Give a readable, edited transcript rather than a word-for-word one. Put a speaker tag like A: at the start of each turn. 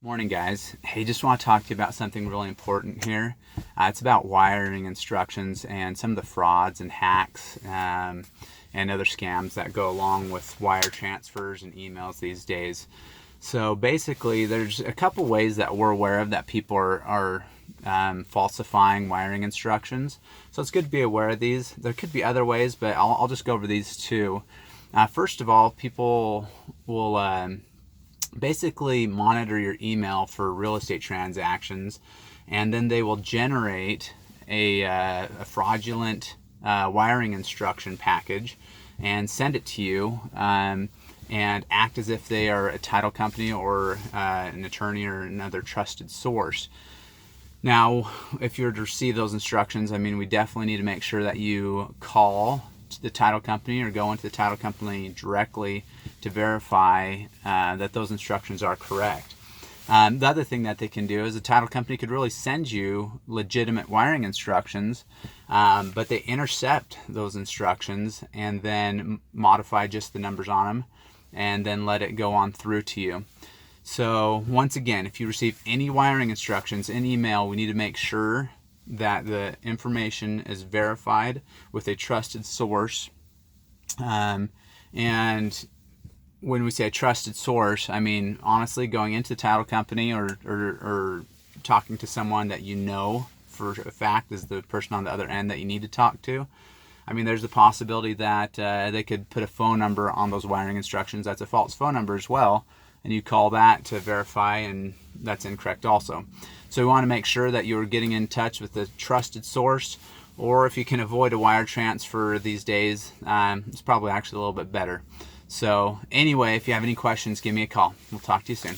A: Morning, guys. Hey, just want to talk to you about something really important here. It's about wiring instructions and some of the frauds and hacks and other scams that go along with wire transfers and emails these days. So basically, there's a couple ways that we're aware of that people are falsifying wiring instructions. So it's good to be aware of these. There could be other ways, but I'll just go over these two. First of all, people will basically monitor your email for real estate transactions, and then they will generate a fraudulent wiring instruction package and send it to you, and act as if they are a title company or an attorney or another trusted source. Now, if you're to receive those instructions, we definitely need to make sure that you call to the title company or go into the title company directly to verify that those instructions are correct. The other thing that they can do is the title company could really send you legitimate wiring instructions, but they intercept those instructions and then modify just the numbers on them and then let it go on through to you. So once again, if you receive any wiring instructions in email, we need to make sure that the information is verified with a trusted source. And when we say a trusted source, honestly, going into the title company or talking to someone that you know for a fact is the person on the other end that you need to talk to. There's the possibility that they could put a phone number on those wiring instructions that's a false phone number as well, and you call that to verify, and that's incorrect also. So we want to make sure that you're getting in touch with a trusted source, or if you can avoid a wire transfer these days, it's probably actually a little bit better. So anyway, if you have any questions, give me a call. We'll talk to you soon.